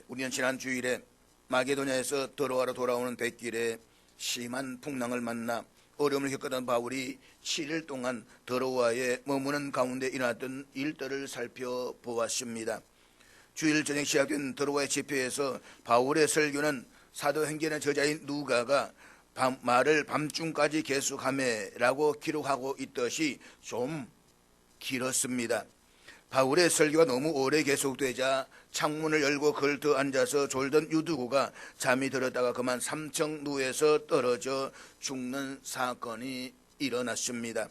우리는 지난 주일에 마게도냐에서 드로아로 돌아오는 백길에 심한 풍랑을 만나 어려움을 겪었던 바울이 7일 동안 드로아에 머무는 가운데 일어났던 일들을 살펴보았습니다. 주일 저녁 시작된 드로아의 집회에서 바울의 설교는 사도행전의 저자인 누가가 말을 밤중까지 계속하매라고 기록하고 있듯이 좀 길었습니다. 바울의 설교가 너무 오래 계속되자 창문을 열고 걸터 앉아서 졸던 유두고가 잠이 들었다가 그만 3층 누에서 떨어져 죽는 사건이 일어났습니다.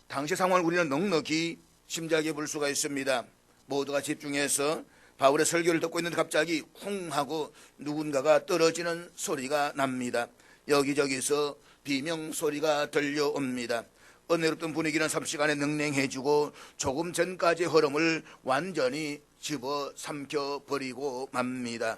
당시 상황을 우리는 넉넉히 짐작해 볼 수가 있습니다. 모두가 집중해서 바울의 설교를 듣고 있는데 갑자기 쿵 하고 누군가가 떨어지는 소리가 납니다. 여기저기서 비명 소리가 들려옵니다. 은혜롭던 분위기는 삽시간에 능랭해지고 조금 전까지의 흐름을 완전히 집어삼켜버리고 맙니다.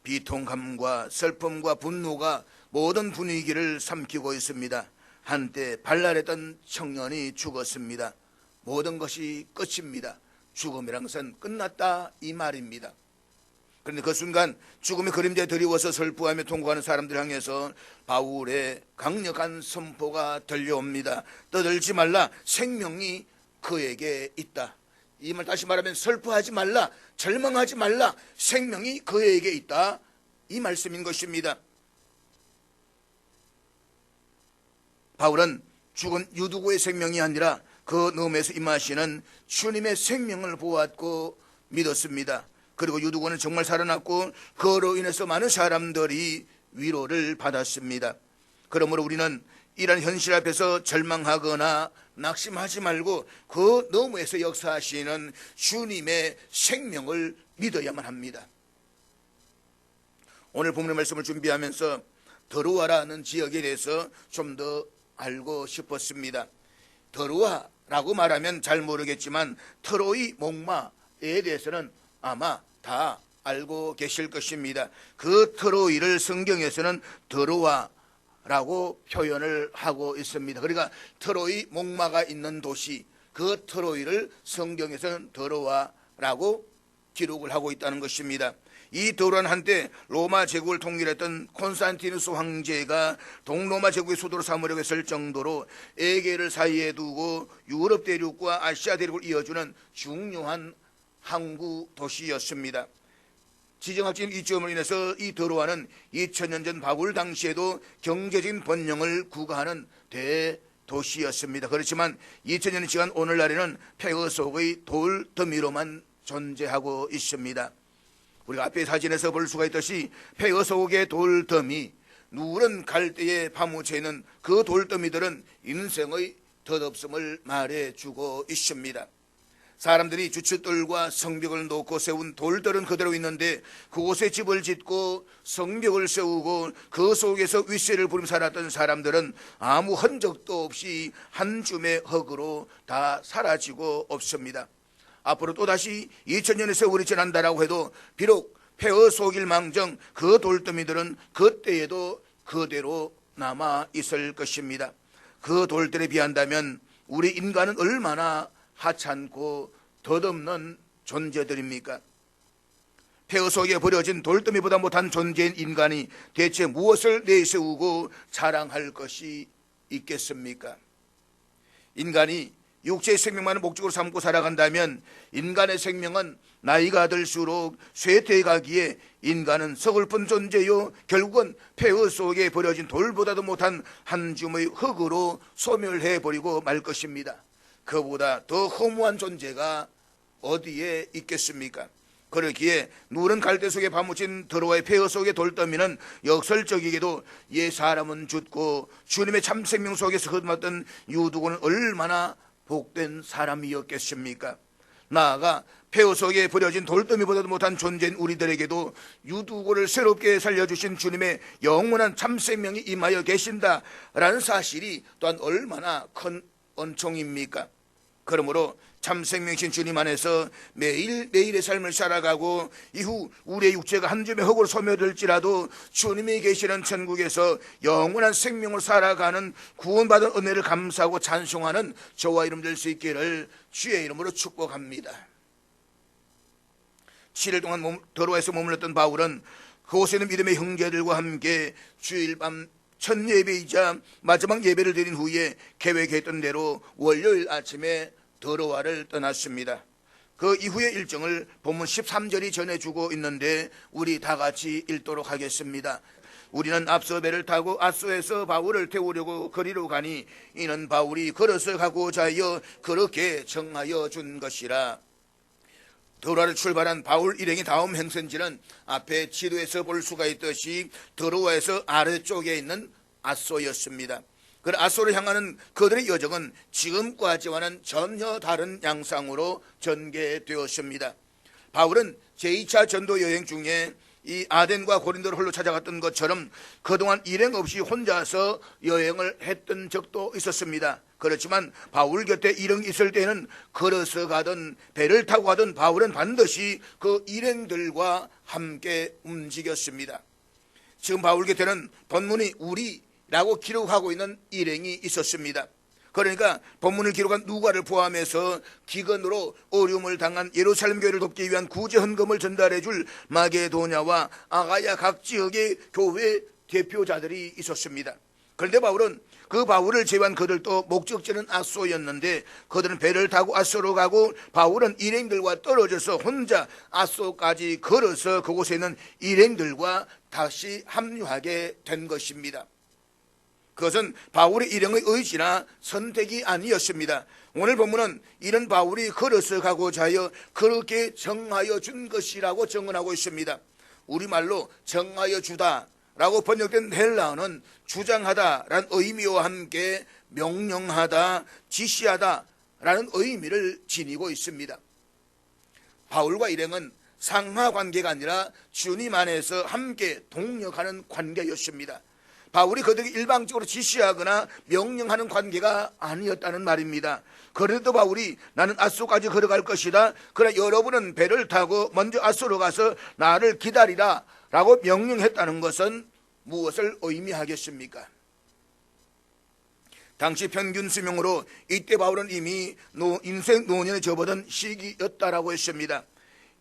비통함과 슬픔과 분노가 모든 분위기를 삼키고 있습니다. 한때 발랄했던 청년이 죽었습니다. 모든 것이 끝입니다. 죽음이란 것은 끝났다 이 말입니다. 그런데 그 순간 죽음의 그림자에 드리워서 슬퍼하며 통곡하는 사람들을 향해서 바울의 강력한 선포가 들려옵니다. 떠들지 말라, 생명이 그에게 있다. 이 말 다시 말하면 슬퍼하지 말라, 절망하지 말라, 생명이 그에게 있다, 이 말씀인 것입니다. 바울은 죽은 유두고의 생명이 아니라 그 너머에서 임하시는 주님의 생명을 보았고 믿었습니다. 그리고 유두고는 정말 살아났고 그로 인해서 많은 사람들이 위로를 받았습니다. 그러므로 우리는 이런 현실 앞에서 절망하거나 낙심하지 말고 그 너머에서 역사하시는 주님의 생명을 믿어야만 합니다. 오늘 본문의 말씀을 준비하면서 드로아라는 지역에 대해서 좀 더 알고 싶었습니다. 드로아라고 말하면 잘 모르겠지만 트로이 목마에 대해서는 아마 다 알고 계실 것입니다. 그 트로이를 성경에서는 드로아라고 표현을 하고 있습니다. 그러니까 트로이 목마가 있는 도시, 그 트로이를 성경에서는 드로아라고 기록을 하고 있다는 것입니다. 이 드로아는 한때 로마 제국을 통일했던 콘스탄티누스 황제가 동로마 제국의 수도로 삼으려고 했을 정도로 에게를 사이에 두고 유럽 대륙과 아시아 대륙을 이어주는 중요한 항구 도시였습니다. 지정학적인 이점으로 인해서 이 드로아는 2000년 전 바울 당시에도 경제적인 번영을 구가하는 대도시였습니다. 그렇지만 2000년이 지난 오늘날에는 폐허 속의 돌더미로만 존재하고 있습니다. 우리가 앞에 사진에서 볼 수가 있듯이 폐허 속의 돌더미, 누런 갈대에 파묻혀 있는 그 돌더미들은 인생의 덧없음을 말해주고 있습니다. 사람들이 주춧돌과 성벽을 놓고 세운 돌들은 그대로 있는데 그곳에 집을 짓고 성벽을 세우고 그 속에서 윗세를 부리며 살았던 사람들은 아무 흔적도 없이 한 줌의 흙으로 다 사라지고 없습니다. 앞으로 또다시 2000년의 세월이 지난다라고 해도 비록 폐허 속일 망정 그 돌더미들은 그때에도 그대로 남아 있을 것입니다. 그 돌들에 비한다면 우리 인간은 얼마나 하찮고 덧없는 존재들입니까? 폐허 속에 버려진 돌더미보다 못한 존재인 인간이 대체 무엇을 내세우고 자랑할 것이 있겠습니까? 인간이 육체의 생명만을 목적으로 삼고 살아간다면 인간의 생명은 나이가 들수록 쇠퇴가기에 인간은 서글픈 존재요 결국은 폐허 속에 버려진 돌보다도 못한 한 줌의 흙으로 소멸해버리고 말 것입니다. 그보다 더 허무한 존재가 어디에 있겠습니까? 그렇기에 누런 갈대 속에 파묻힌 드로아의 폐허 속의 돌더미는 역설적이게도 옛 사람은 죽고 주님의 참 생명 속에서 거듭났던 유두고는 얼마나 복된 사람이었겠습니까? 나아가 폐허 속에 버려진 돌더미보다도 못한 존재인 우리들에게도 유두고를 새롭게 살려주신 주님의 영원한 참 생명이 임하여 계신다라는 사실이 또한 얼마나 큰 은총입니까? 그러므로 참 생명이신 주님 안에서 매일매일의 삶을 살아가고 이후 우리의 육체가 한 줌의 흙으로 소멸될지라도 주님이 계시는 천국에서 영원한 생명을 살아가는 구원받은 은혜를 감사하고 찬송하는 저와 여러분 될 수 있기를 주의 이름으로 축복합니다. 7일 동안 더로아에서 머물렀던 바울은 그곳에는 믿음의 형제들과 함께 주일 밤 첫 예배이자 마지막 예배를 드린 후에 계획했던 대로 월요일 아침에 더로아를 떠났습니다. 그 이후의 일정을 본문 13절이 전해주고 있는데 우리 다 같이 읽도록 하겠습니다. 우리는 앞서 배를 타고 아소에서 바울을 태우려고 거리로 가니 이는 바울이 걸어서 가고자 하여 그렇게 정하여 준 것이라. 더로아를 출발한 바울 일행의 다음 행선지는 앞에 지도에서 볼 수가 있듯이 더로아에서 아래쪽에 있는 아소였습니다. 그 아소를 향하는 그들의 여정은 지금까지와는 전혀 다른 양상으로 전개되었습니다. 바울은 제2차 전도 여행 중에 이 아덴과 고린도를 홀로 찾아갔던 것처럼 그동안 일행 없이 혼자서 여행을 했던 적도 있었습니다. 그렇지만 바울 곁에 일행이 있을 때는 걸어서 가든 배를 타고 가든 바울은 반드시 그 일행들과 함께 움직였습니다. 지금 바울 곁에는 본문이 우리라고 기록하고 있는 일행이 있었습니다. 그러니까 본문을 기록한 누가를 포함해서 기근으로 어려움을 당한 예루살렘 교회를 돕기 위한 구제 헌금을 전달해 줄 마게도냐와 아가야 각 지역의 교회 대표자들이 있었습니다. 그런데 바울은 그 바울을 제외한 그들도 목적지는 아소였는데 그들은 배를 타고 아소로 가고 바울은 일행들과 떨어져서 혼자 아소까지 걸어서 그곳에 있는 일행들과 다시 합류하게 된 것입니다. 그것은 바울의 일행의 의지나 선택이 아니었습니다. 오늘 본문은 이런 바울이 걸어서 가고자 하여 그렇게 정하여 준 것이라고 증언하고 있습니다. 우리말로 정하여 주다 라고 번역된 헬라어는 주장하다 라는 의미와 함께 명령하다, 지시하다 라는 의미를 지니고 있습니다. 바울과 일행은 상하관계가 아니라 주님 안에서 함께 동력하는 관계였습니다. 바울이 그들에게 일방적으로 지시하거나 명령하는 관계가 아니었다는 말입니다. 그래도 바울이 나는 아소까지 걸어갈 것이다, 그러나 여러분은 배를 타고 먼저 아소로 가서 나를 기다리라 라고 명령했다는 것은 무엇을 의미하겠습니까? 당시 평균 수명으로 이때 바울은 이미 인생 노년에 접어든 시기였다라고 했습니다.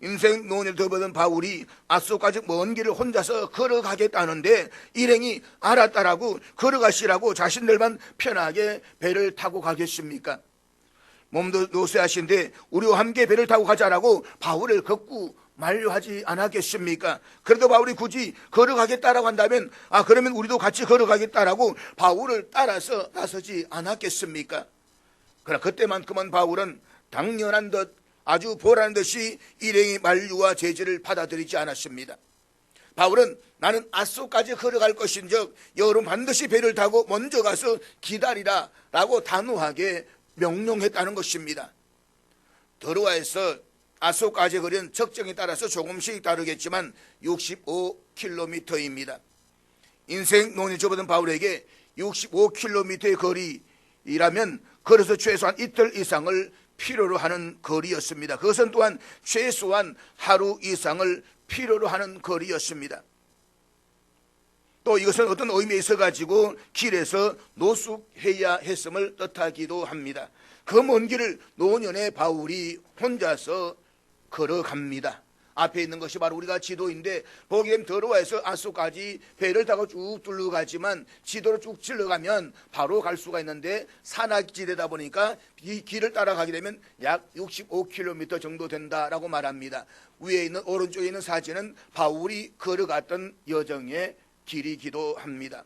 인생 노년을 접어든 바울이 아소까지 먼 길을 혼자서 걸어가겠다는데 일행이 알았다라고 걸어가시라고 자신들만 편하게 배를 타고 가겠습니까? 몸도 노쇠하신데 우리와 함께 배를 타고 가자라고 바울을 걷고 만류하지 않았겠습니까? 그래도 바울이 굳이 걸어가겠다라고 한다면 그러면 우리도 같이 걸어가겠다라고 바울을 따라서 나서지 않았겠습니까? 그러나 그때만큼은 바울은 당연한 듯 아주 보라는 듯이 일행의 만류와 제지를 받아들이지 않았습니다. 바울은 나는 아소까지 걸어갈 것인즉 여러분 반드시 배를 타고 먼저 가서 기다리라 라고 단호하게 명령했다는 것입니다. 더로아에서 아소까지 거리는 적정에 따라서 조금씩 다르겠지만 65km입니다. 인생 노년에 접어든 바울에게 65km의 거리라면 걸어서 최소한 이틀 이상을 필요로 하는 거리였습니다. 그것은 또한 최소한 하루 이상을 필요로 하는 거리였습니다. 또 이것은 어떤 의미에 있어 가지고 길에서 노숙해야 했음을 뜻하기도 합니다. 그 먼 길을 노년의 바울이 혼자서 걸어갑니다. 앞에 있는 것이 바로 우리가 지도인데 보게 되면 더로아에서 아소까지 배를 타고 쭉 둘러가지만 지도로 쭉 질러가면 바로 갈 수가 있는데 산악지대다 보니까 이 길을 따라가게 되면 약 65km 정도 된다라고 말합니다. 위에 있는 오른쪽에 있는 사진은 바울이 걸어갔던 여정의 길이기도 합니다.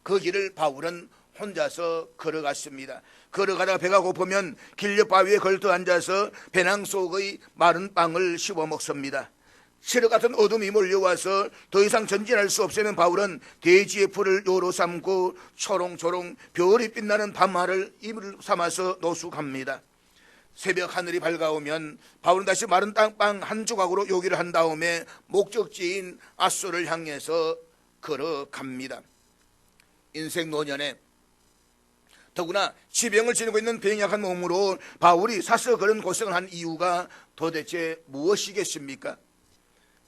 그 길을 바울은 혼자서 걸어갔습니다. 걸어가다가 배가 고프면 길옆 바위에 걸터 앉아서 배낭 속의 마른 빵을 씹어 먹습니다. 시력 같은 어둠이 몰려와서 더 이상 전진할 수 없으면 바울은 대지의 풀을 요로 삼고 초롱초롱 별이 빛나는 밤하를 입을 삼아서 노숙합니다. 새벽 하늘이 밝아오면 바울은 다시 마른 땅빵 한 조각으로 요기를 한 다음에 목적지인 아소를 향해서 걸어갑니다. 인생 노년에 더구나 지병을 지니고 있는 병약한 몸으로 바울이 사서 그런 고생을 한 이유가 도대체 무엇이겠습니까?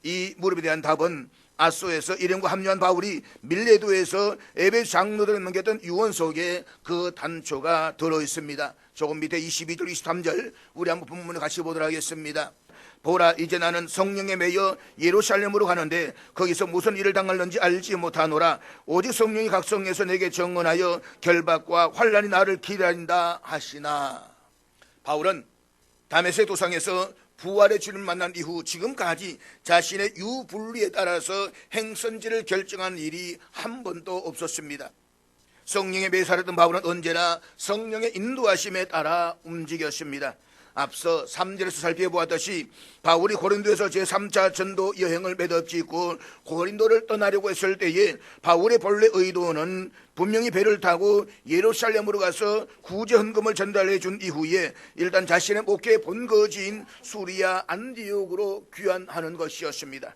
이 무릎에 대한 답은 아소에서 일행과 합류한 바울이 밀레도에서 에베소 장로들을 넘겼던 유언 속에 그 단초가 들어있습니다. 조금 밑에 22절 23절 우리 한번 본문을 같이 보도록 하겠습니다. 보라, 이제 나는 성령에 매여 예루살렘으로 가는데 거기서 무슨 일을 당할는지 알지 못하노라. 오직 성령이 각 성에서 내게 증언하여 결박과 환란이 나를 기다린다 하시나. 바울은 다메섹 도상에서 부활의 주를 만난 이후 지금까지 자신의 유불리에 따라서 행선지를 결정한 일이 한 번도 없었습니다. 성령에 매여 살았던 바울은 언제나 성령의 인도하심에 따라 움직였습니다. 앞서 3절에서 살펴보았듯이 바울이 고린도에서 제3차 전도 여행을 매듭짓고 고린도를 떠나려고 했을 때에 바울의 본래 의도는 분명히 배를 타고 예루살렘으로 가서 구제 헌금을 전달해 준 이후에 일단 자신의 목회 본거지인 수리아 안디옥으로 귀환하는 것이었습니다.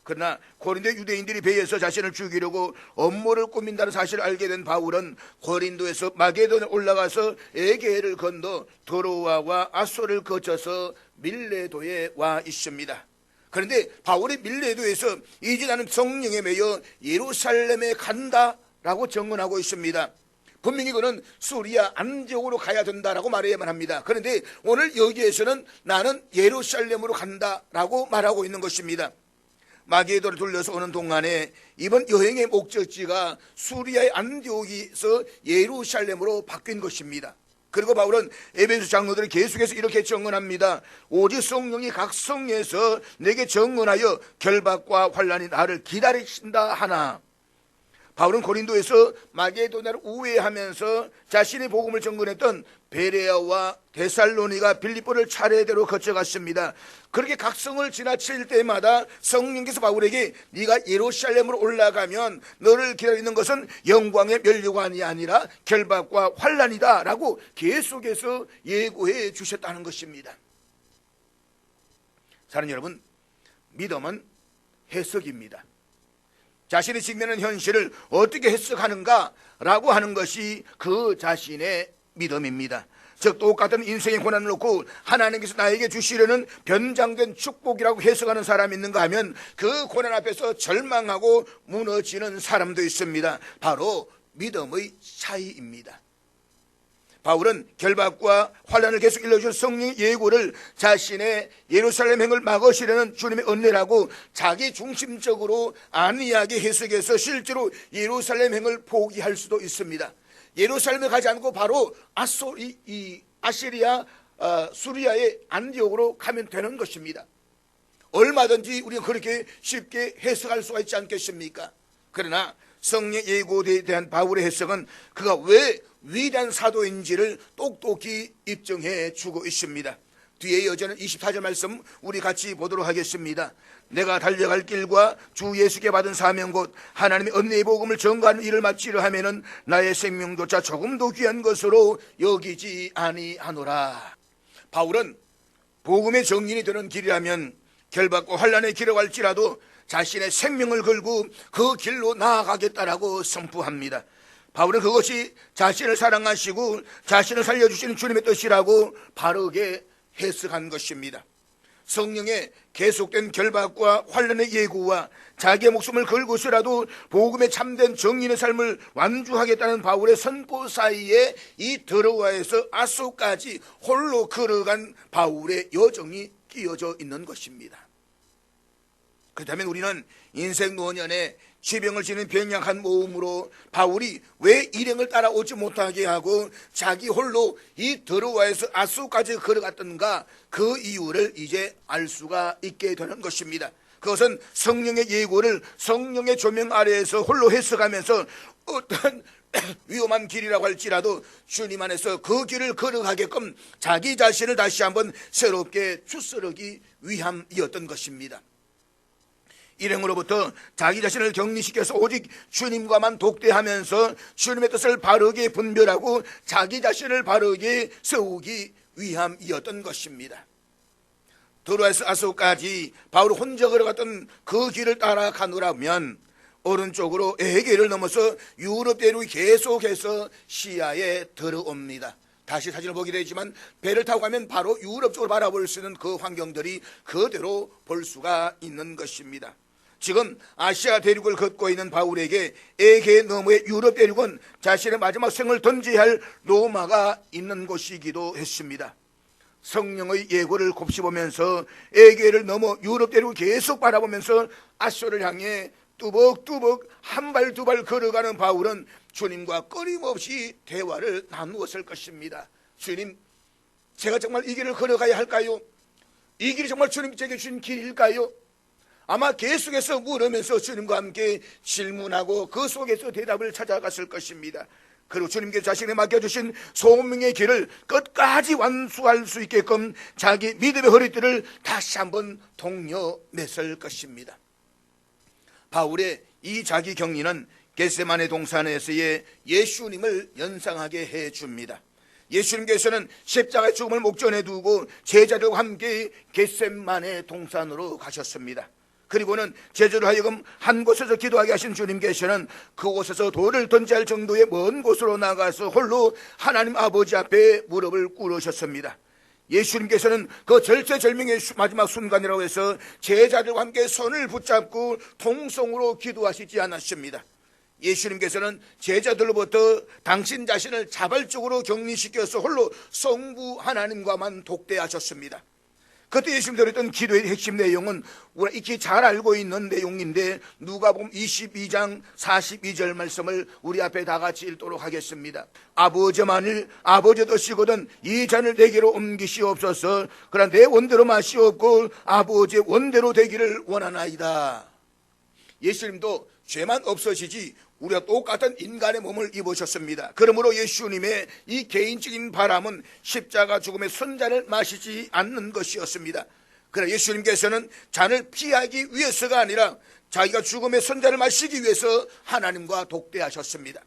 그러나 고린도 유대인들이 배에서 자신을 죽이려고 업무를 꾸민다는 사실을 알게 된 바울은 고린도에서 마게도에 올라가서 에게해를 건너 도로아와 아소를 거쳐서 밀레도에 와 있습니다. 그런데 바울이 밀레도에서 이제 나는 성령에 매여 예루살렘에 간다라고 증언하고 있습니다. 분명히 그는 수리아 안디옥으로 가야 된다라고 말해야만 합니다. 그런데 오늘 여기에서는 나는 예루살렘으로 간다라고 말하고 있는 것입니다. 마게도를 돌려서 오는 동안에 이번 여행의 목적지가 수리아의 안디옥에서 예루살렘으로 바뀐 것입니다. 그리고 바울은 에베소 장로들을 계속해서 이렇게 증언합니다. 오직 성령이 각 성에서 내게 증언하여 결박과 환란이 나를 기다리신다 하나. 바울은 고린도에서 마게도냐를 우회하면서 자신의 복음을 전거했던 베레아와 데살로니가 빌립보를 차례대로 거쳐갔습니다. 그렇게 각 성을 지나칠 때마다 성령께서 바울에게 네가 예루살렘으로 올라가면 너를 기다리는 것은 영광의 면류관이 아니라 결박과 환란이다 라고 계속해서 예고해 주셨다는 것입니다. 사랑하는 여러분, 믿음은 해석입니다. 자신이 직면하는 현실을 어떻게 해석하는가라고 하는 것이 그 자신의 믿음입니다. 즉 똑같은 인생의 고난을 놓고 하나님께서 나에게 주시려는 변장된 축복이라고 해석하는 사람이 있는가 하면 그 고난 앞에서 절망하고 무너지는 사람도 있습니다. 바로 믿음의 차이입니다. 바울은 결박과 환란을 계속 일러준 성령의 예고를 자신의 예루살렘 행을 막으시려는 주님의 은혜라고 자기 중심적으로 안이하게 해석해서 실제로 예루살렘 행을 포기할 수도 있습니다. 예루살렘에 가지 않고 바로 아시리아 수리아의 안디옥으로 가면 되는 것입니다. 얼마든지 우리가 그렇게 쉽게 해석할 수가 있지 않겠습니까? 그러나 성령 예고에 대한 바울의 해석은 그가 왜 위대한 사도인지를 똑똑히 입증해 주고 있습니다. 뒤에 이어지는 24절 말씀 우리 같이 보도록 하겠습니다. 내가 달려갈 길과 주 예수께 받은 사명 곧 하나님의 은혜의 복음을 전가하는 일을 마치려 하면은 나의 생명조차 조금도 귀한 것으로 여기지 아니하노라. 바울은 복음의 정인이 되는 길이라면 결박과 환란의 길을 갈지라도 자신의 생명을 걸고 그 길로 나아가겠다라고 선포합니다. 바울은 그것이 자신을 사랑하시고 자신을 살려주시는 주님의 뜻이라고 바르게 해석한 것입니다. 성령의 계속된 결박과 환란의 예고와 자기의 목숨을 걸고서라도 복음의 참된 정인의 삶을 완주하겠다는 바울의 선포 사이에 이 드로아에서 아소까지 홀로 걸어간 바울의 여정이 끼어져 있는 것입니다. 그렇다면 우리는 인생 노년에 지병을 지닌 병약한 몸으로 바울이 왜 일행을 따라오지 못하게 하고 자기 홀로 이 드로아에서 아소까지 걸어갔던가, 그 이유를 이제 알 수가 있게 되는 것입니다. 그것은 성령의 예고를 성령의 조명 아래에서 홀로 해석하면서 어떤 위험한 길이라고 할지라도 주님 안에서 그 길을 걸어가게끔 자기 자신을 다시 한번 새롭게 추스르기 위함이었던 것입니다. 일행으로부터 자기 자신을 격리시켜서 오직 주님과만 독대하면서 주님의 뜻을 바르게 분별하고 자기 자신을 바르게 세우기 위함이었던 것입니다. 드로아에서 아소까지 바울이 혼자 걸어갔던 그 길을 따라가노라면 오른쪽으로 에게를 넘어서 유럽 대륙이 계속해서 시야에 들어옵니다. 다시 사진을 보게 되지만 배를 타고 가면 바로 유럽 쪽으로 바라볼 수 있는 그 환경들이 그대로 볼 수가 있는 것입니다. 지금 아시아 대륙을 걷고 있는 바울에게 에게 너머의 유럽 대륙은 자신의 마지막 생을 던져야 할 로마가 있는 곳이기도 했습니다. 성령의 예고를 곱씹으면서 에게를 넘어 유럽대로 계속 바라보면서 아소를 향해 뚜벅뚜벅 한 발 두 발 걸어가는 바울은 주님과 끊임없이 대화를 나누었을 것입니다. 주님, 제가 정말 이 길을 걸어가야 할까요? 이 길이 정말 주님께서 주신 길일까요? 아마 계속해서 물으면서 주님과 함께 질문하고 그 속에서 대답을 찾아갔을 것입니다. 그리고 주님께서 자신에게 맡겨주신 소명의 길을 끝까지 완수할 수 있게끔 자기 믿음의 허리띠를 다시 한번 동여맸을 것입니다. 바울의 이 자기 격리는 겟세마네 동산에서의 예수님을 연상하게 해줍니다. 예수님께서는 십자가의 죽음을 목전에 두고 제자들과 함께 겟세마네 동산으로 가셨습니다. 그리고는 제자로 하여금 한 곳에서 기도하게 하신 주님께서는 그곳에서 돌을 던져야 할 정도의 먼 곳으로 나가서 홀로 하나님 아버지 앞에 무릎을 꿇으셨습니다. 예수님께서는 그 절체절명의 마지막 순간이라고 해서 제자들과 함께 손을 붙잡고 통성으로 기도하시지 않았습니다. 예수님께서는 제자들로부터 당신 자신을 자발적으로 격리시켜서 홀로 성부 하나님과만 독대하셨습니다. 그때 예수님 드렸던 기도의 핵심 내용은 우리가 익히 잘 알고 있는 내용인데 누가복음 22장 42절 말씀을 우리 앞에 다 같이 읽도록 하겠습니다. 아버지 만일 아버지 되시거든 이 잔을 내게로 옮기시옵소서. 그러나 내 원대로 마시옵고 아버지의 원대로 되기를 원하나이다. 예수님도 죄만 없으시지 우리가 똑같은 인간의 몸을 입으셨습니다. 그러므로 예수님의 이 개인적인 바람은 십자가 죽음의 손잔을 마시지 않는 것이었습니다. 그러나 예수님께서는 잔을 피하기 위해서가 아니라 자기가 죽음의 손잔을 마시기 위해서 하나님과 독대하셨습니다.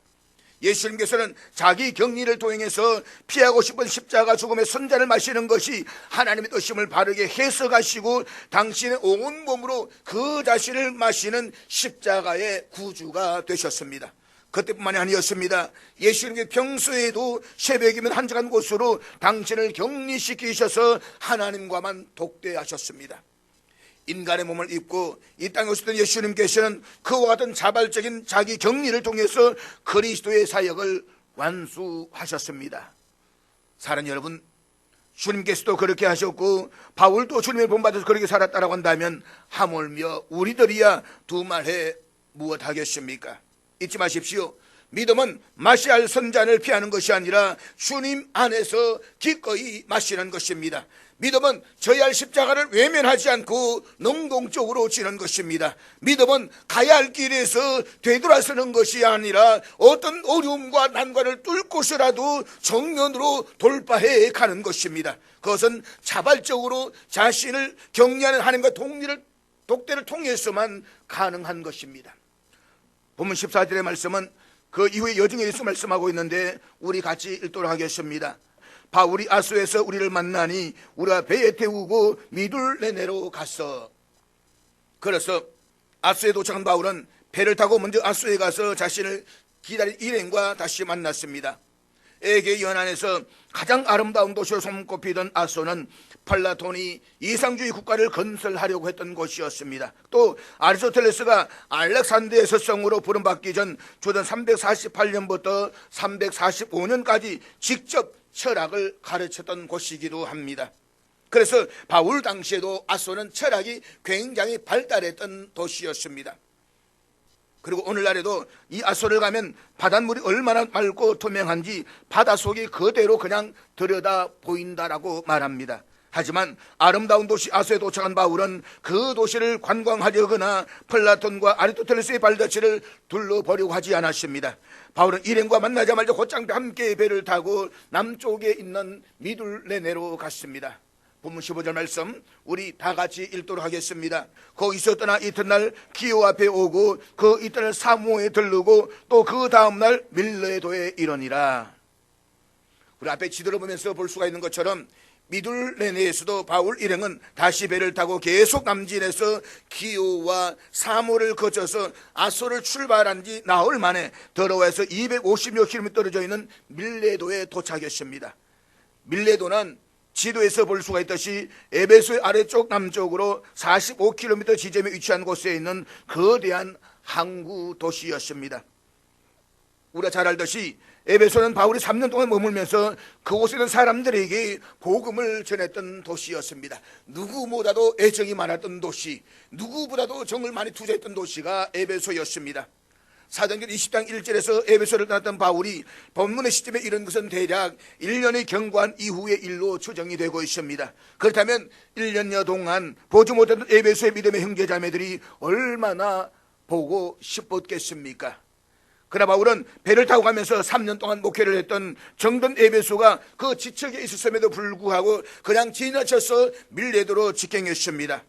예수님께서는 자기 격리를 통해서 피하고 싶은 십자가 죽음의 손잔을 마시는 것이 하나님의 뜻임을 바르게 해석하시고 당신의 온 몸으로 그 자신을 마시는 십자가의 구주가 되셨습니다. 그때뿐만이 아니었습니다. 예수님께 평소에도 새벽이면 한적한 곳으로 당신을 격리시키셔서 하나님과만 독대하셨습니다. 인간의 몸을 입고 이 땅에 오셨던 예수님께서는 그와 같은 자발적인 자기 격리를 통해서 그리스도의 사역을 완수하셨습니다. 사랑하는 여러분, 주님께서도 그렇게 하셨고 바울도 주님을 본받아서 그렇게 살았다라고 한다면 하물며 우리들이야 두말해 무엇하겠습니까? 잊지 마십시오. 믿음은 마셔야 할 선잔을 피하는 것이 아니라 주님 안에서 기꺼이 마시는 것입니다. 믿음은 져야 할 십자가를 외면하지 않고 능동적으로 지는 것입니다. 믿음은 가야 할 길에서 되돌아서는 것이 아니라 어떤 어려움과 난관을 뚫고서라도 정면으로 돌파해 가는 것입니다. 그것은 자발적으로 자신을 격리하는 하나님과 독대를 통해서만 가능한 것입니다. 본문 14절의 말씀은 그 이후에 여정에 대해서 말씀하고 있는데 우리 같이 읽도록 하겠습니다. 바울이 아소에서 우리를 만나니 우리가 배에 태우고 미둘레네로 갔어. 그래서 아소에 도착한 바울은 배를 타고 먼저 아소에 가서 자신을 기다린 일행과 다시 만났습니다. 에게 연안에서 가장 아름다운 도시로 손꼽히던 아소는 플라톤이 이상주의 국가를 건설하려고 했던 곳이었습니다. 또 아리스토텔레스가 알렉산드리아 서성으로 부름받기 전 주전 348년부터 345년까지 직접 철학을 가르쳤던 곳이기도 합니다. 그래서 바울 당시에도 아소는 철학이 굉장히 발달했던 도시였습니다. 그리고 오늘날에도 이 아소를 가면 바닷물이 얼마나 맑고 투명한지 바닷속이 그대로 그냥 들여다 보인다라고 말합니다. 하지만 아름다운 도시 아소에 도착한 바울은 그 도시를 관광하려거나 플라톤과 아리스토텔레스의 발자취를 둘러보려고 하지 않았습니다. 바울은 일행과 만나자마자 곧장 함께 배를 타고 남쪽에 있는 미둘레네로 갔습니다. 본문 15절 말씀 우리 다 같이 읽도록 하겠습니다. 거기서 떠나 이튿날 기오 앞에 오고 그 이튿날 사모에 들르고 또 그 다음날 밀레도에 이르니라. 우리 앞에 지도를 보면서 볼 수가 있는 것처럼 미둘레네에서도 바울 일행은 다시 배를 타고 계속 남진해서 기오와 사모를 거쳐서 아소를 출발한 지 나흘 만에 더러워에서 250여 킬로미터 떨어져 있는 밀레도에 도착했습니다. 밀레도는 지도에서 볼 수가 있듯이 에베소의 아래쪽 남쪽으로 45km 지점에 위치한 곳에 있는 거대한 항구 도시였습니다. 우리가 잘 알듯이 에베소는 바울이 3년 동안 머물면서 그곳에 있는 사람들에게 복음을 전했던 도시였습니다. 누구보다도 애정이 많았던 도시, 누구보다도 정을 많이 투자했던 도시가 에베소였습니다. 사도행전 20장 1절에서 에베소를 떠났던 바울이 본문의 시점에 이런 것은 대략 1년의 경과한 이후의 일로 추정이 되고 있습니다. 그렇다면 1년여 동안 보지 못했던 에베소의 믿음의 형제자매들이 얼마나 보고 싶었겠습니까? 그러나 바울은 배를 타고 가면서 3년 동안 목회를 했던 정든 에베소가 그 지척에 있었음에도 불구하고 그냥 지나쳐서 밀레도로 직행했습니다.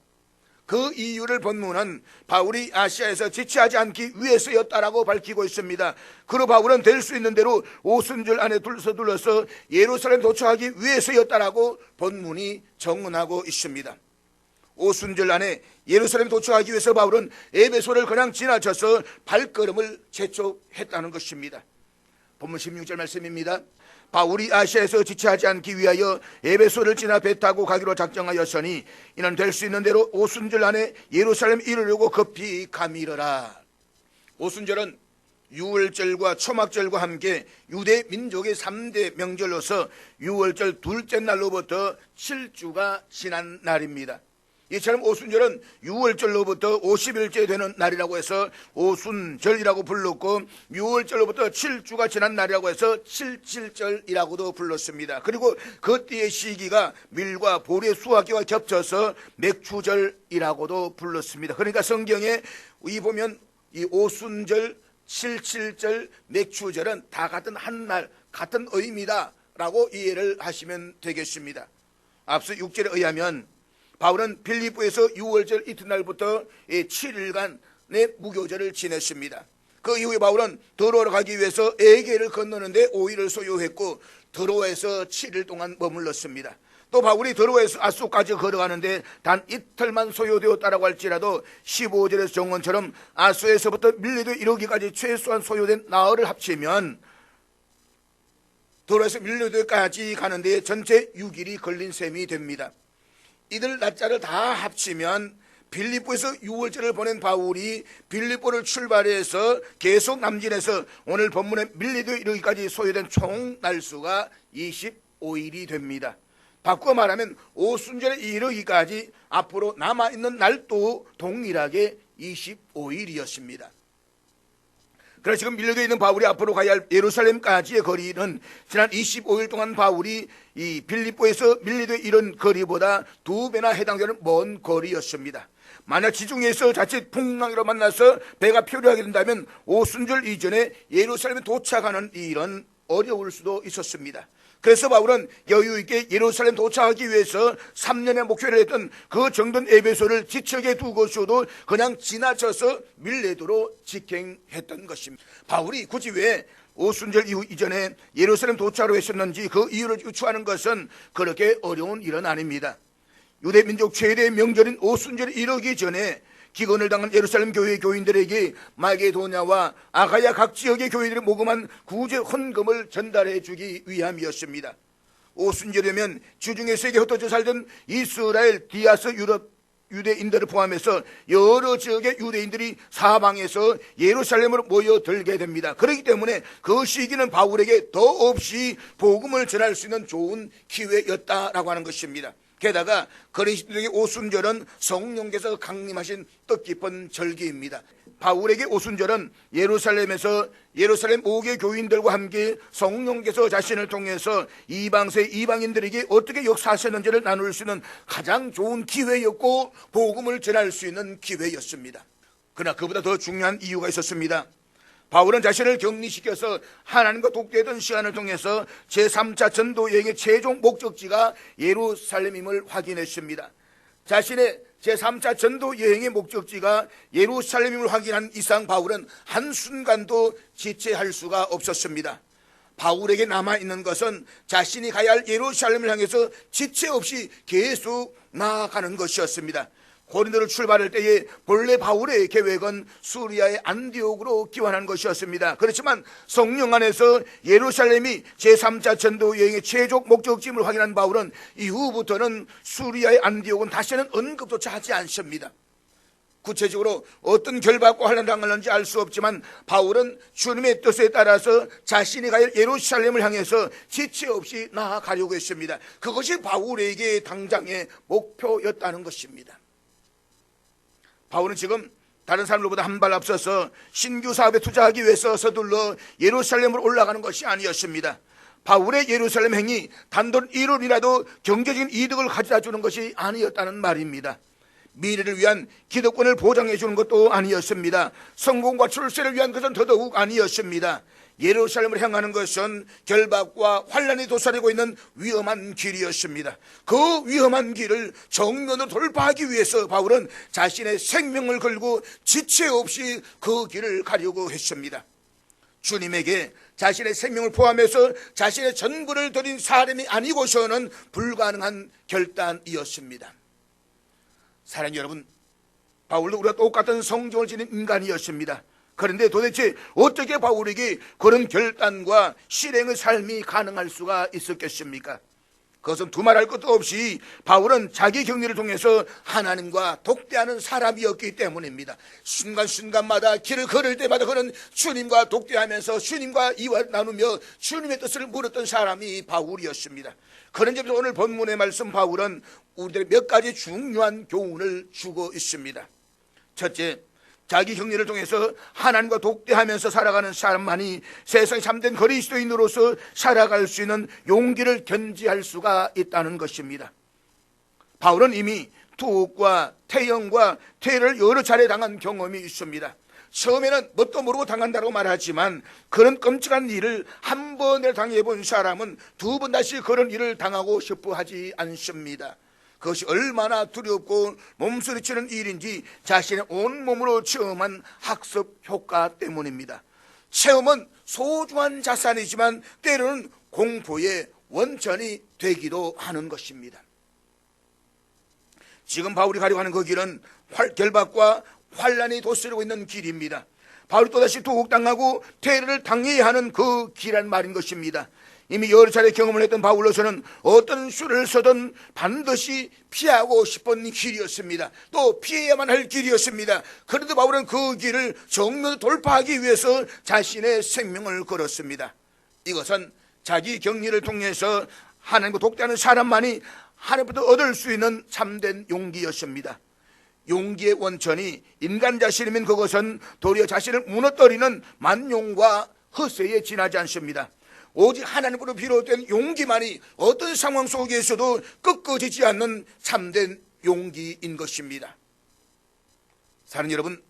그 이유를 본문은 바울이 아시아에서 지체하지 않기 위해서였다라고 밝히고 있습니다. 그로 바울은 될 수 있는 대로 오순절 안에 둘러서 예루살렘 도착하기 위해서였다라고 본문이 정언하고 있습니다. 오순절 안에 예루살렘 도착하기 위해서 바울은 에베소를 그냥 지나쳐서 발걸음을 재촉했다는 것입니다. 본문 16절 말씀입니다. 바울이 아시아에서 지체하지 않기 위하여 에베소를 지나 배 타고 가기로 작정하였으니 이는 될 수 있는 대로 오순절 안에 예루살렘 이르려고 급히 가미르라. 오순절은 유월절과 초막절과 함께 유대 민족의 3대 명절로서 유월절 둘째 날로부터 7주가 지난 날입니다. 이처럼 오순절은 6월절로부터 50일째 되는 날이라고 해서 오순절이라고 불렀고 6월절로부터 7주가 지난 날이라고 해서 77절이라고도 불렀습니다. 그리고 그 띠의 시기가 밀과 보리의 수확기와 겹쳐서 맥추절이라고도 불렀습니다. 그러니까 성경에 이 보면 이 오순절, 77절, 맥추절은 다 같은 한 날, 같은 의미다라고 이해를 하시면 되겠습니다. 앞서 6절에 의하면 바울은 빌립보에서 6월절 이튿날부터 7일간의 무교절을 지냈습니다. 그 이후에 바울은 드로아로 가기 위해서 에게를 건너는데 5일을 소요했고 드로아에서 7일 동안 머물렀습니다. 또 바울이 드로아에서 아소까지 걸어가는데 단 이틀만 소요되었다라고 할지라도 15절에서 정언처럼 아소에서부터 밀레도에 이르기까지 최소한 소요된 나흘을 합치면 드로아에서 밀레도까지 가는데 전체 6일이 걸린 셈이 됩니다. 이들 날짜를 다 합치면 빌립보에서 6월절을 보낸 바울이 빌립보를 출발해서 계속 남진해서 오늘 본문의 밀레도에 이르기까지 소요된 총 날수가 25일이 됩니다. 바꾸어 말하면 오순절에 이르기까지 앞으로 남아있는 날도 동일하게 25일이었습니다. 그래서 지금 밀레도에 있는 바울이 앞으로 가야 할 예루살렘까지의 거리는 지난 25일 동안 바울이 이 빌립보에서 밀레도에 이른 거리보다 2배나 해당되는 먼 거리였습니다. 만약 지중해에서 자칫 풍랑으로 만나서 배가 표류하게 된다면 오순절 이전에 예루살렘에 도착하는 일은 어려울 수도 있었습니다. 그래서 바울은 여유 있게 예루살렘 도착하기 위해서 3년의 목표를 했던 그 정든 에베소를 지척에 두고서도 그냥 지나쳐서 밀레도로 직행했던 것입니다. 바울이 굳이 왜 오순절 이후 이전에 예루살렘 도착을 했었는지 그 이유를 유추하는 것은 그렇게 어려운 일은 아닙니다. 유대 민족 최대의 명절인 오순절에 이르기 전에 기근을 당한 예루살렘 교회 교인들에게 마게도냐와 아가야 각 지역의 교회들이 모금한 구제 헌금을 전달해 주기 위함이었습니다. 오순절이면 주중에 세계 흩어져 살던 이스라엘, 디아스, 유럽 유대인들을 포함해서 여러 지역의 유대인들이 사방에서 예루살렘으로 모여들게 됩니다. 그렇기 때문에 그 시기는 바울에게 더없이 복음을 전할 수 있는 좋은 기회였다라고 하는 것입니다. 게다가 그리스도의 오순절은 성령께서 강림하신 뜻깊은 절기입니다. 바울에게 오순절은 예루살렘에서 예루살렘 5개 교인들과 함께 성령께서 자신을 통해서 이방세 이방인들에게 어떻게 역사하셨는지를 나눌 수 있는 가장 좋은 기회였고 복음을 전할 수 있는 기회였습니다. 그러나 그보다 더 중요한 이유가 있었습니다. 바울은 자신을 격리시켜서 하나님과 독대했던 시간을 통해서 제3차 전도 여행의 최종 목적지가 예루살렘임을 확인했습니다. 자신의 제3차 전도 여행의 목적지가 예루살렘임을 확인한 이상 바울은 한순간도 지체할 수가 없었습니다. 바울에게 남아있는 것은 자신이 가야 할 예루살렘을 향해서 지체 없이 계속 나아가는 것이었습니다. 고린도를 출발할 때에 본래 바울의 계획은 수리아의 안디옥으로 기원한 것이었습니다. 그렇지만 성령 안에서 예루살렘이 제3차 전도 여행의 최종 목적지임을 확인한 바울은 이후부터는 수리아의 안디옥은 다시는 언급조차 하지 않습니다. 구체적으로 어떤 결박과 환난을 당하는지 알 수 없지만 바울은 주님의 뜻에 따라서 자신이 갈 예루살렘을 향해서 지체 없이 나아가려고 했습니다. 그것이 바울에게 당장의 목표였다는 것입니다. 바울은 지금 다른 사람들보다 한 발 앞서서 신규 사업에 투자하기 위해서 서둘러 예루살렘으로 올라가는 것이 아니었습니다. 바울의 예루살렘 행이 단돈 1원이라도 경제적인 이득을 가져다 주는 것이 아니었다는 말입니다. 미래를 위한 기득권을 보장해 주는 것도 아니었습니다. 성공과 출세를 위한 것은 더더욱 아니었습니다. 예루살렘을 향하는 것은 결박과 환난이 도사리고 있는 위험한 길이었습니다. 그 위험한 길을 정면으로 돌파하기 위해서 바울은 자신의 생명을 걸고 지체 없이 그 길을 가려고 했습니다. 주님에게 자신의 생명을 포함해서 자신의 전부를 드린 사람이 아니고서는 불가능한 결단이었습니다. 사랑하는 여러분, 바울도 우리가 똑같은 성정을 지닌 인간이었습니다. 그런데 도대체 어떻게 바울에게 그런 결단과 실행의 삶이 가능할 수가 있었겠습니까? 그것은 두말할 것도 없이 바울은 자기 경리를 통해서 하나님과 독대하는 사람이었기 때문입니다. 순간순간마다 길을 걸을 때마다 그는 주님과 독대하면서 주님과 이와 나누며 주님의 뜻을 물었던 사람이 바울이었습니다. 그런 점에서 오늘 본문의 말씀 바울은 우리들의 몇 가지 중요한 교훈을 주고 있습니다. 첫째, 자기 경리를 통해서 하나님과 독대하면서 살아가는 사람만이 세상에 참된 그리스도인으로서 살아갈 수 있는 용기를 견지할 수가 있다는 것입니다. 바울은 이미 투옥과 태형과 퇴를 여러 차례 당한 경험이 있습니다. 처음에는 뭣도 모르고 당한다고 말하지만 그런 끔찍한 일을 한 번에 당해본 사람은 두 번 다시 그런 일을 당하고 싶어 하지 않습니다. 그것이 얼마나 두렵고 몸소리치는 일인지 자신의 온몸으로 체험한 학습 효과 때문입니다. 체험은 소중한 자산이지만 때로는 공포의 원천이 되기도 하는 것입니다. 지금 바울이 가려고 하는 그 길은 결박과 환난이 도스리고 있는 길입니다. 바울이 또다시 투옥당하고 퇴를 당해야 하는 그 길이란 말인 것입니다. 이미 여러 차례 경험을 했던 바울로서는 어떤 수를 써든 반드시 피하고 싶은 길이었습니다. 또 피해야만 할 길이었습니다. 그런데 바울은 그 길을 정면으로 돌파하기 위해서 자신의 생명을 걸었습니다. 이것은 자기 격리를 통해서 하나님과 독대하는 사람만이 하나님부터 얻을 수 있는 참된 용기였습니다. 용기의 원천이 인간 자신이면 그것은 도리어 자신을 무너뜨리는 만용과 허세에 지나지 않습니다. 오직 하나님으로 비롯된 용기만이 어떤 상황 속에서도 꺾어지지 않는 참된 용기인 것입니다. 사랑하는 여러분,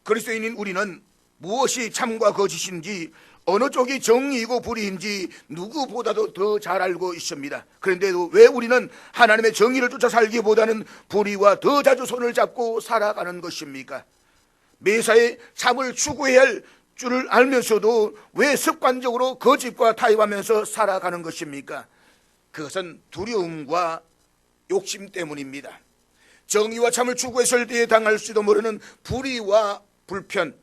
그리스도인인 우리는 무엇이 참과 거짓인지, 어느 쪽이 정의이고 불의인지 누구보다도 더 잘 알고 있습니다. 그런데도 왜 우리는 하나님의 정의를 쫓아 살기보다는 불의와 더 자주 손을 잡고 살아가는 것입니까? 매사에 참을 추구해야 할 줄을 알면서도 왜 습관적으로 거짓과 타협하면서 살아가는 것입니까? 그것은 두려움과 욕심 때문입니다. 정의와 참을 추구했을 때에 당할지도 모르는 불의와 불편,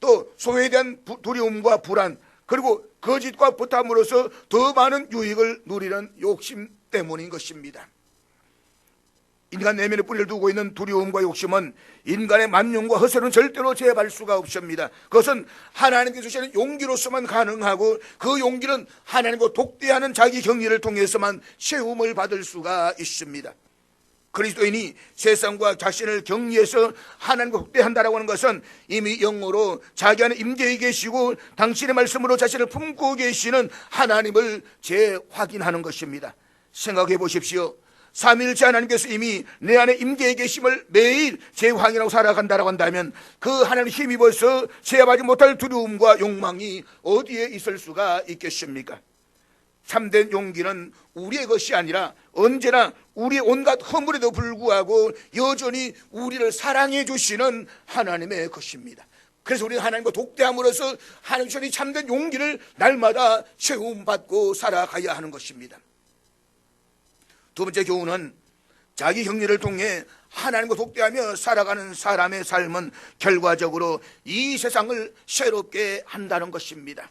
또 소외에 대한 두려움과 불안, 그리고 거짓과 부탐으로서 더 많은 유익을 누리는 욕심 때문인 것입니다. 인간 내면에 뿌리를 두고 있는 두려움과 욕심은 인간의 만용과 허세는 절대로 제압할 수가 없습니다. 그것은 하나님께서 주시는 용기로서만 가능하고 그 용기는 하나님과 독대하는 자기 경리를 통해서만 채움을 받을 수가 있습니다. 그리스도인이 세상과 자신을 격리해서 하나님과 독대한다라고 하는 것은 이미 영으로 자기 안에 임재해 계시고 당신의 말씀으로 자신을 품고 계시는 하나님을 재확인하는 것입니다. 생각해 보십시오. 삼위일체 하나님께서 이미 내 안에 임재해 계심을 매일 재확인하고 살아간다라고 한다면 그 하나님을 힘입어서 제압하지 못할 두려움과 욕망이 어디에 있을 수가 있겠습니까? 참된 용기는 우리의 것이 아니라 언제나 우리의 온갖 허물에도 불구하고 여전히 우리를 사랑해 주시는 하나님의 것입니다. 그래서 우리는 하나님과 독대함으로써 하나님 주시는 참된 용기를 날마다 채움받고 살아가야 하는 것입니다. 두 번째 교훈은 자기 격리를 통해 하나님과 독대하며 살아가는 사람의 삶은 결과적으로 이 세상을 새롭게 한다는 것입니다.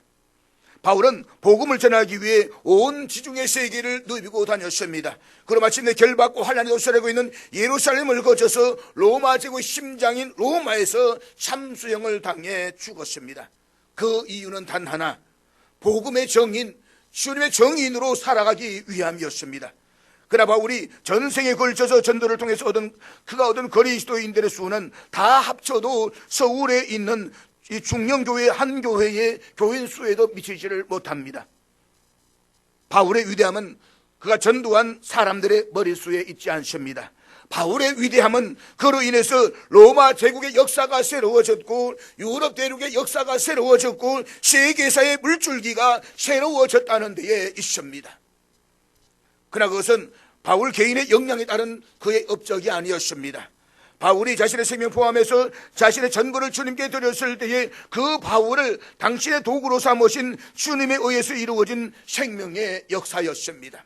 바울은 복음을 전하기 위해 온 지중해 세계를 누비고 다녔습니다. 그로 마침내 결박과 환란에 도살하고 있는 예루살렘을 거쳐서 로마 제국의 심장인 로마에서 참수형을 당해 죽었습니다. 그 이유는 단 하나, 복음의 정인, 주님의 정인으로 살아가기 위함이었습니다. 그러나 바울이 전생에 걸쳐서 전도를 통해서 그가 얻은 그리스도인들의 수는 다 합쳐도 서울에 있는 이 중령교회 한 교회의 교인 수에도 미치지를 못합니다. 바울의 위대함은 그가 전도한 사람들의 머릿수에 있지 않습니다. 바울의 위대함은 그로 인해서 로마 제국의 역사가 새로워졌고 유럽 대륙의 역사가 새로워졌고 세계사의 물줄기가 새로워졌다는 데에 있습니다. 그러나 그것은 바울 개인의 역량에 따른 그의 업적이 아니었습니다. 바울이 자신의 생명 포함해서 자신의 전거를 주님께 드렸을 때에 그 바울을 당신의 도구로 삼으신 주님에 의해서 이루어진 생명의 역사였습니다.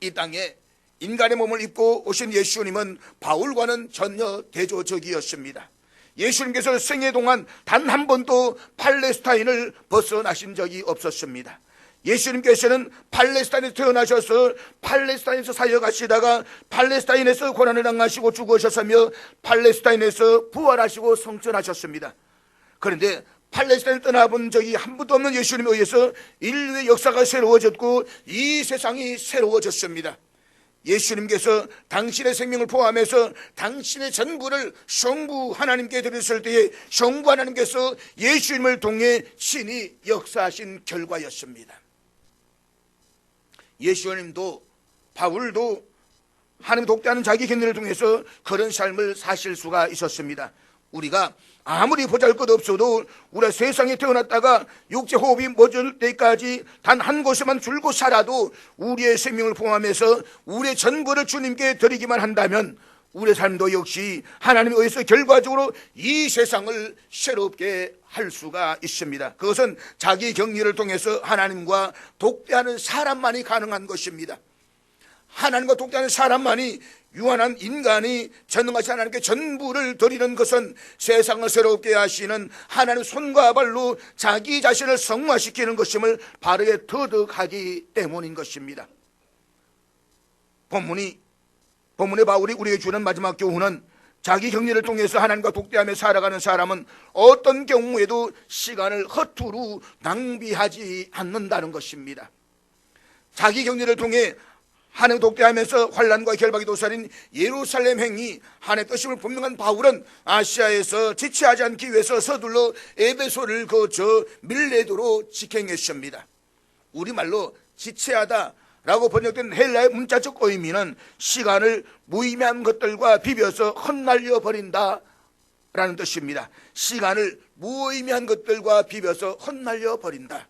이 땅에 인간의 몸을 입고 오신 예수님은 바울과는 전혀 대조적이었습니다. 예수님께서 생애 동안 단 한 번도 팔레스타인을 벗어나신 적이 없었습니다. 예수님께서는 팔레스타인에서 태어나셔서 팔레스타인에서 사역하시다가 팔레스타인에서 고난을 당하시고 죽으셨으며 팔레스타인에서 부활하시고 성천하셨습니다. 그런데 팔레스타인을 떠나본 적이 한 번도 없는 예수님에 의해서 인류의 역사가 새로워졌고 이 세상이 새로워졌습니다. 예수님께서 당신의 생명을 포함해서 당신의 전부를 성부 하나님께 드렸을 때에 성부 하나님께서 예수님을 통해 친히 역사하신 결과였습니다. 예수님도 바울도 하나님 독대하는 자기 견인을 통해서 그런 삶을 사실 수가 있었습니다. 우리가 아무리 보잘것없어도 우리가 세상에 태어났다가 육체 호흡이 멎을 때까지 단 한 곳에만 줄고 살아도 우리의 생명을 포함해서 우리의 전부를 주님께 드리기만 한다면 우리의 삶도 역시 하나님에 의해서 결과적으로 이 세상을 새롭게 할 수가 있습니다. 그것은 자기 격리를 통해서 하나님과 독대하는 사람만이 가능한 것입니다. 하나님과 독대하는 사람만이, 유한한 인간이 전능하신 하나님께 전부를 드리는 것은 세상을 새롭게 하시는 하나님의 손과 발로 자기 자신을 성화시키는 것임을 바르게 터득하기 때문인 것입니다. 본문의 바울이 우리에게 주는 마지막 교훈은 자기 격리를 통해서 하나님과 독대하며 살아가는 사람은 어떤 경우에도 시간을 허투루 낭비하지 않는다는 것입니다. 자기 격리를 통해 하나님 독대하면서 환난과 결박이 도살인 예루살렘 행이 하나님의 뜻임을 분명한 바울은 아시아에서 지체하지 않기 위해서 서둘러 에베소를 거쳐 밀레도로 직행했습니다. 우리말로 지체하다 라고 번역된 헬라의 문자적 의미는 시간을 무의미한 것들과 비벼서 헛날려 버린다 라는 뜻입니다. 시간을 무의미한 것들과 비벼서 헛날려 버린다.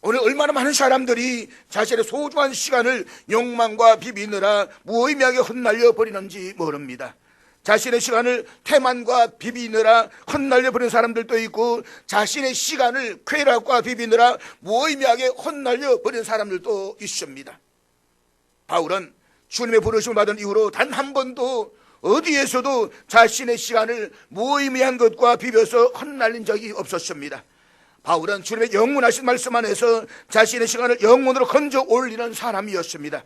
오늘 얼마나 많은 사람들이 자신의 소중한 시간을 욕망과 비비느라 무의미하게 헛날려 버리는지 모릅니다. 자신의 시간을 태만과 비비느라 헛날려 버리는 사람들도 있고 자신의 시간을 쾌락과 비비느라 무의미하게 헛날려 버리는 사람들도 있습니다. 바울은 주님의 부르심을 받은 이후로 단 한 번도 어디에서도 자신의 시간을 무의미한 것과 비벼서 헛날린 적이 없었습니다. 바울은 주님의 영원하신 말씀 안에서 자신의 시간을 영원으로 건져 올리는 사람이었습니다.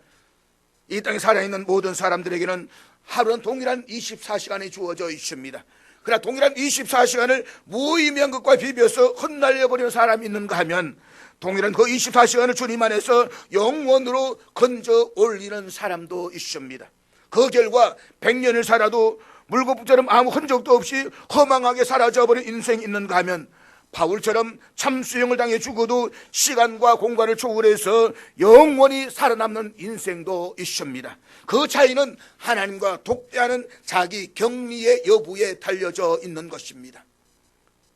이 땅에 살아있는 모든 사람들에게는 하루는 동일한 24시간이 주어져 있습니다. 그러나 동일한 24시간을 무의미한 것과 비벼서 헛날려버리는 사람이 있는가 하면 동일한 그 24시간을 주님 안에서 영원으로 건져 올리는 사람도 있습니다. 그 결과 100년을 살아도 물거품처럼 아무 흔적도 없이 허망하게 사라져버린 인생이 있는가 하면 바울처럼 참수형을 당해 죽어도 시간과 공간을 초월해서 영원히 살아남는 인생도 있습니다. 그 차이는 하나님과 독대하는 자기 격리의 여부에 달려져 있는 것입니다.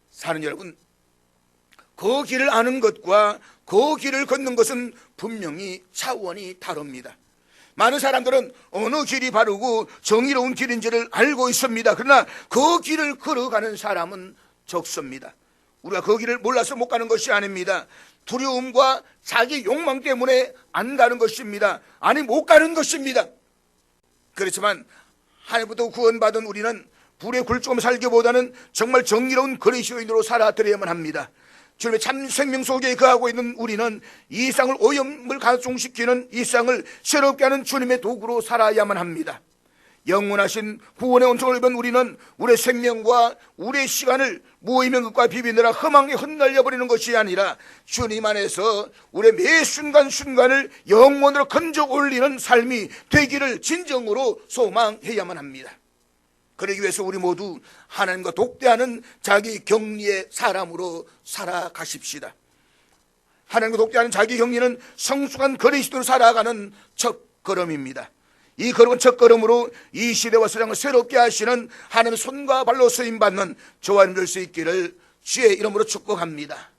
사는 여러분, 그 길을 아는 것과 그 길을 걷는 것은 분명히 차원이 다릅니다. 많은 사람들은 어느 길이 바르고 정의로운 길인지를 알고 있습니다. 그러나 그 길을 걸어가는 사람은 적습니다. 우리가 그 길을 몰라서 못 가는 것이 아닙니다. 두려움과 자기 욕망 때문에 안 가는 것입니다. 아니, 못 가는 것입니다. 그렇지만 하나님부터 구원받은 우리는 불에 굴 조금 살기보다는 정말 정의로운 그리스도인으로 살아드려야만 합니다. 주님의 참 생명 속에 거하고 있는 우리는 이 세상을 오염을 가중시키는 이 세상을 새롭게 하는 주님의 도구로 살아야만 합니다. 영원하신 구원의 은총을 입은 우리는 우리의 생명과 우리의 시간을 무의미한 것과 비비느라 험하게 흩날려버리는 것이 아니라 주님 안에서 우리의 매 순간순간을 영원으로 건져 올리는 삶이 되기를 진정으로 소망해야만 합니다. 그러기 위해서 우리 모두 하나님과 독대하는 자기 격리의 사람으로 살아가십시다. 하나님과 독대하는 자기 격리는 성숙한 그리스도로 살아가는 첫걸음입니다. 이 걸음은 첫걸음으로 이 시대와 세상을 새롭게 하시는 하나님의 손과 발로 쓰임받는 저와 여러분 될 수 있기를 주의 이름으로 축복합니다.